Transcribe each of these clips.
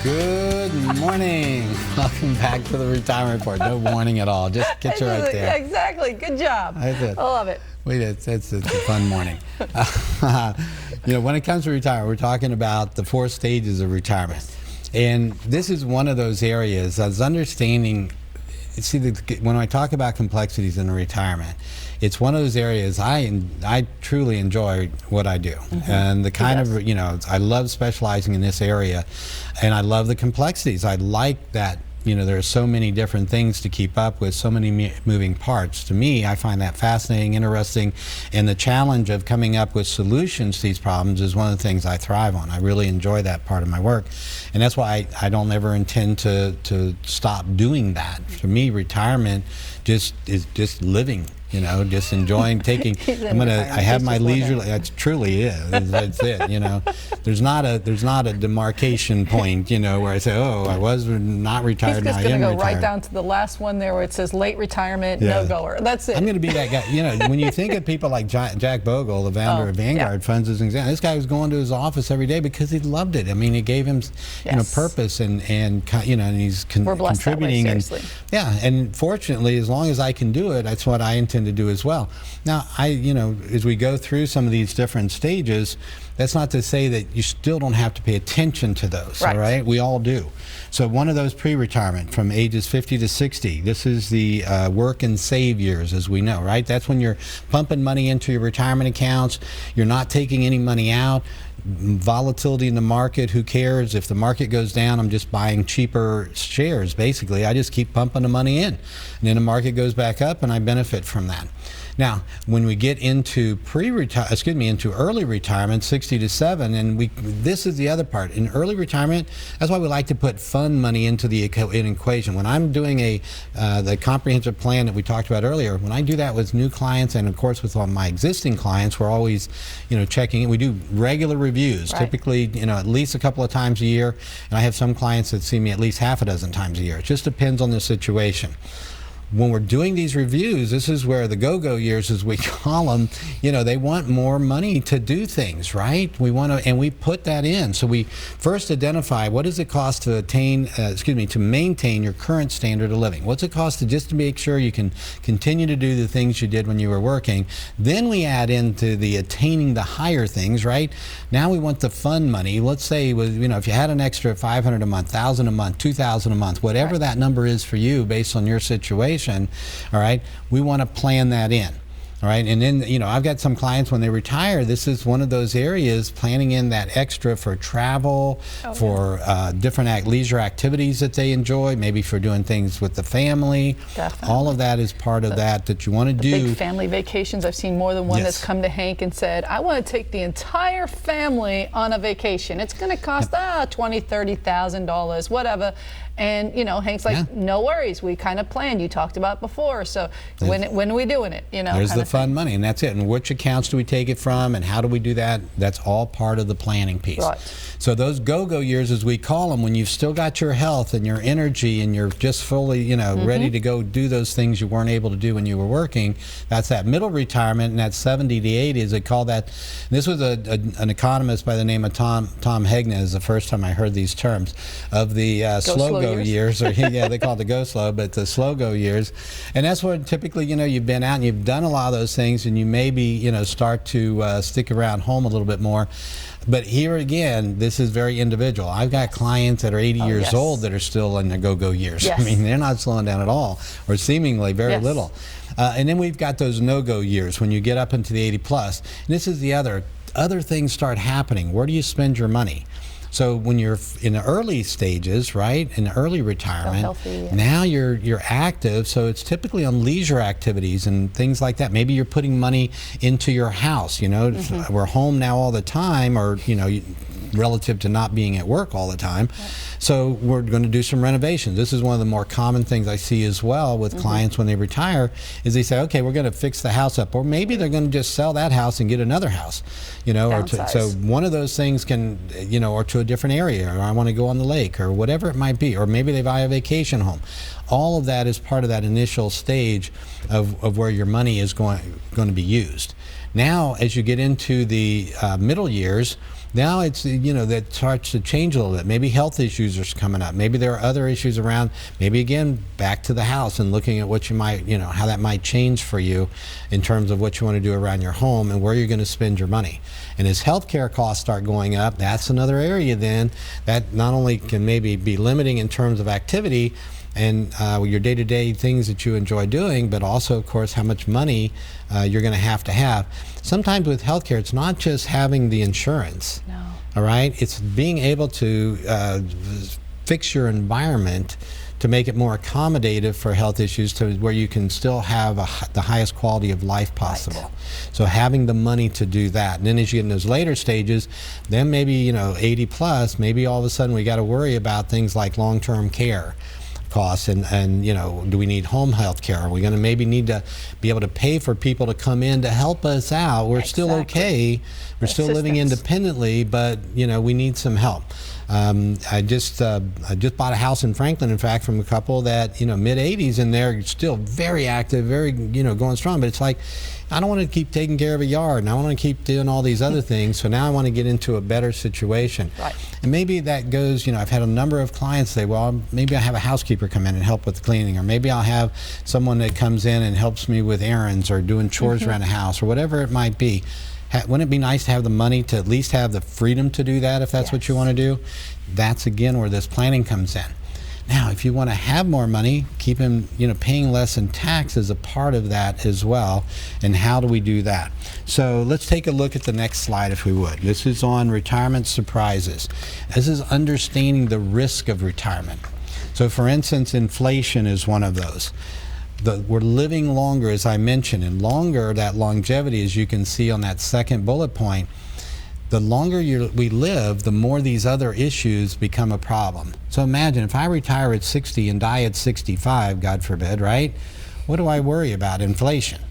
Good morning. Welcome back to the Retirement Report. No warning at all. Just get you right there. Exactly. Good job. I did. I love it. Wait, it's a fun morning. When it comes to retirement, we're talking about the 4 stages of retirement. And this is one of those areas as understanding. See, when I talk about complexities in retirement, it's one of those areas I truly enjoy what I do. And the kind of, I love specializing in this area, and I love the complexities. I like that, there are so many different things to keep up with, so many moving parts. To me, I find that fascinating, interesting, and the challenge of coming up with solutions to these problems is one of the things I thrive on. I really enjoy that part of my work, and that's why I don't ever intend to stop doing that. For me, retirement is just living. Just enjoying taking. I have my leisure. It truly is. That's it. There's not a demarcation point. Where I say, oh, I was not retired. He's just going to go right down to the last one there, where it says late retirement, no goer. That's it. I'm going to be that guy. When you think of people like Jack Bogle, the founder of Vanguard Funds, as an example, this guy was going to his office every day because he loved it. I mean, it gave him, purpose and he's contributing. Seriously. And fortunately, as long as I can do it, that's what I intend to do as well. Now, as we go through some of these different stages, that's not to say that you still don't have to pay attention to those, all right? We all do. So one of those pre-retirement from ages 50 to 60, this is the work and save years, as we know, right? That's when you're pumping money into your retirement accounts. You're not taking any money out. Volatility in the market, who cares? If the market goes down, I'm just buying cheaper shares, basically. I just keep pumping the money in. And then the market goes back up and I benefit from that. Now, when we get into into early retirement, 60 to 7, and this is the other part. In early retirement, that's why we like to put fund money into the equation. When I'm doing the comprehensive plan that we talked about earlier, when I do that with new clients and of course with all my existing clients, we're always, checking in. We do regular reviews, typically, at least a couple of times a year. And I have some clients that see me at least half a dozen times a year. It just depends on the situation. When we're doing these reviews, this is where the go-go years, as we call them, they want more money to do things, right? We want to, and we put that in. So we first identify what does it cost to to maintain your current standard of living. What's it cost to make sure you can continue to do the things you did when you were working. Then we add into the attaining the higher things, right? Now we want the fund money. Let's say, if you had an extra $500 a month, $1,000 a month, $2,000 a month, whatever that number is for you based on your situation. All right, we want to plan that in. All right, and then, I've got some clients when they retire, this is one of those areas, planning in that extra for travel, for different leisure activities that they enjoy, maybe for doing things with the family. Definitely. All of that is part of that you want to do. Big family vacations. I've seen more than one that's come to Hank and said, I want to take the entire family on a vacation. It's going to cost $20,000, $30,000, whatever. And, Hank's like, no worries. We kind of planned. You talked about it before. So when are we doing it? There's the fund money, and that's it. And which accounts do we take it from, and how do we do that? That's all part of the planning piece. Right. So those go-go years, as we call them, when you've still got your health and your energy and you're just fully, ready to go do those things you weren't able to do when you were working, that's that middle retirement, and that 70 to 80, as they call that. This was an economist by the name of Tom Hegna, is the first time I heard these terms, of the slow-go years, or they call it the go slow, but the slow go years. And that's where typically, you've been out and you've done a lot of those things, and you maybe, start to stick around home a little bit more. But here again, this is very individual. I've got clients that are 80 years old that are still in the go-go years. I mean, they're not slowing down at all, or seemingly very little. And then we've got those no-go years when you get up into the 80 plus. And this is the other things start happening. Where do you spend your money? So when you're in the early stages, right, in early retirement, now you're active, so it's typically on leisure activities and things like that. Maybe you're putting money into your house, we're home now all the time, or, relative to not being at work all the time. So we're going to do some renovations. This is one of the more common things I see as well with clients when they retire, is they say, okay, we're going to fix the house up, or maybe they're going to just sell that house and get another house, so one of those things can, or to a different area, or I want to go on the lake, or whatever it might be, or maybe they buy a vacation home. All of that is part of that initial stage of where your money is going to be used. Now, as you get into the middle years, Now it's, that starts to change a little bit. Maybe health issues are coming up. Maybe there are other issues around. Maybe again, back to the house and looking at what you might, how that might change for you in terms of what you want to do around your home and where you're going to spend your money. And as healthcare costs start going up, that's another area then that not only can maybe be limiting in terms of activity and your day-to-day things that you enjoy doing, but also, of course, how much money you're going to have. Sometimes with healthcare, it's not just having the insurance. No. All right? It's being able to fix your environment to make it more accommodative for health issues to where you can still have the highest quality of life possible. Right. So having the money to do that. And then as you get in those later stages, then maybe, 80 plus, maybe all of a sudden we got to worry about things like long-term care costs and do we need home health care? Are we going to maybe need to be able to pay for people to come in to help us out? We're still okay. We're still living independently, but we need some help. I just bought a house in Franklin, in fact, from a couple that mid-80s, and they're still very active, very going strong. But it's like, I don't want to keep taking care of a yard, and I want to keep doing all these other things. So now I want to get into a better situation. Right. And maybe that goes, I've had a number of clients say, well, maybe I have a housekeeper come in and help with the cleaning, or maybe I'll have someone that comes in and helps me with errands or doing chores around the house, or whatever it might be. Wouldn't it be nice to have the money to at least have the freedom to do that if that's what you want to do? That's again where this planning comes in. Now, if you want to have more money, keep him, paying less in tax is a part of that as well. And how do we do that? So let's take a look at the next slide, if we would. This is on retirement surprises. This is understanding the risk of retirement. So for instance, inflation is one of those. We're living longer, as I mentioned, and longer, that longevity, as you can see on that second bullet point, the longer we live, the more these other issues become a problem. So imagine if I retire at 60 and die at 65, God forbid, right? What do I worry about? Inflation.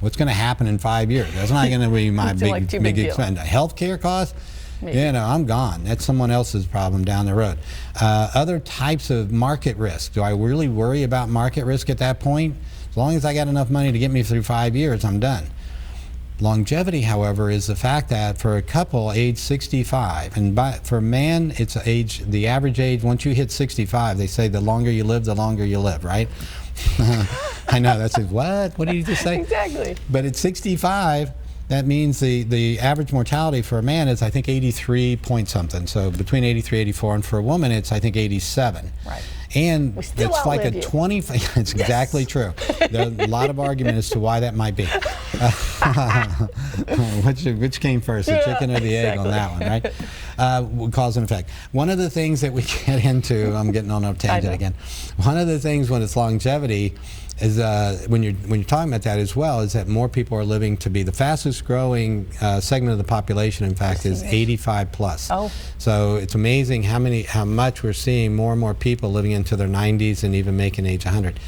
What's going to happen in 5 years? That's not going to be my big expense. Healthcare costs? Maybe. I'm gone. That's someone else's problem down the road. Other types of market risk. Do I really worry about market risk at that point? As long as I got enough money to get me through 5 years, I'm done. Longevity, however, is the fact that for a couple age 65, and for a man, it's the average age, once you hit 65, they say the longer you live, right? I know, that's what did you just say? Exactly. But at 65, that means the average mortality for a man is, I think, 83 point something. So between 83, 84, and for a woman, it's, I think, 87. Right. And it's like a 20. It's exactly true. There's a lot of argument as to why that might be. Which came first, the chicken or the egg on that one, right? Cause and effect. One of the things that we get into, I'm getting on a tangent again. One of the things when it's longevity is when you're talking about that as well, is that more people are living to be the fastest growing segment of the population. In fact, is 85 plus. Oh. So it's amazing how much we're seeing more and more people living into their 90s and even making age 100.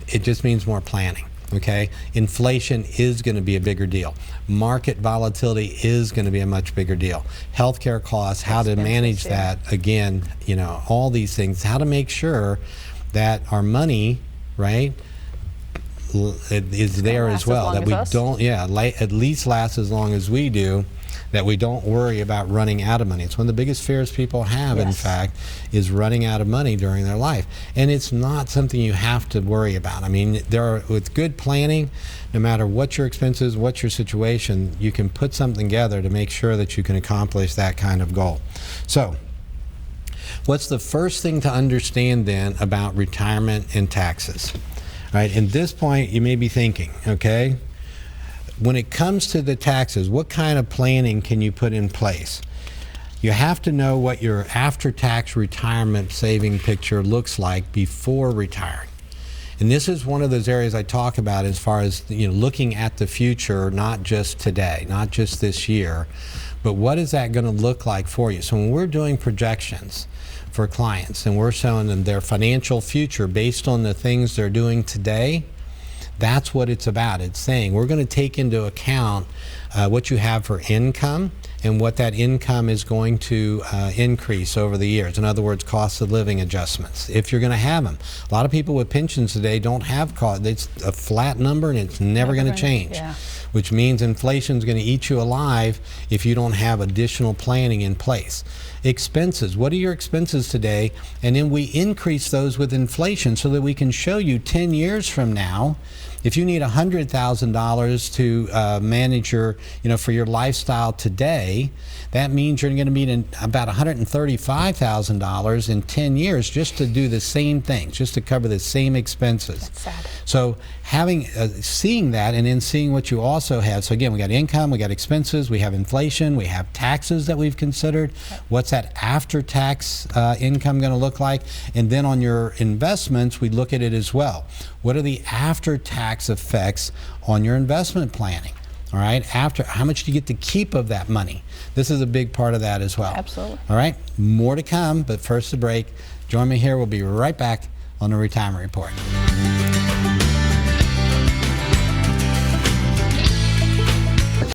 It just means more planning. Okay, inflation is going to be a bigger deal. Market volatility is going to be a much bigger deal. Healthcare costs, how to manage that, again, all these things, how to make sure that our money, right, it is there as well, that we don't, at least last as long as we do, that we don't worry about running out of money. It's one of the biggest fears people have, in fact, is running out of money during their life. And it's not something you have to worry about. I mean, with good planning, no matter what your expenses, what your situation, you can put something together to make sure that you can accomplish that kind of goal. So, what's the first thing to understand then about retirement and taxes? Right, at this point, you may be thinking, okay, when it comes to the taxes, what kind of planning can you put in place? You have to know what your after-tax retirement saving picture looks like before retiring. And this is one of those areas I talk about as far as looking at the future, not just today, not just this year, but what is that going to look like for you? So when we're doing projections for clients and we're showing them their financial future based on the things they're doing today, that's what it's about. It's saying we're going to take into account what you have for income, and what that income is going to increase over the years. In other words, cost of living adjustments, if you're going to have them. A lot of people with pensions today don't have cost. It's a flat number and it's never going to change, yeah. Which means inflation is going to eat you alive if you don't have additional planning in place. Expenses, what are your expenses today? And then we increase those with inflation so that we can show you 10 years from now, if you need $100,000 to manage your, for your lifestyle today, that means you're going to need about $135,000 in 10 years just to do the same things, just to cover the same expenses. That's sad. So seeing that and then seeing what you also have. So again, we got income, we got expenses, we have inflation, we have taxes that we've considered. Yep. What's that after-tax income going to look like? And then on your investments, we look at it as well. What are the after-tax effects on your investment planning? All right, how much do you get to keep of that money? This is a big part of that as well. Absolutely. All right, more to come, but first a break. Join me here. We'll be right back on the Retirement Report.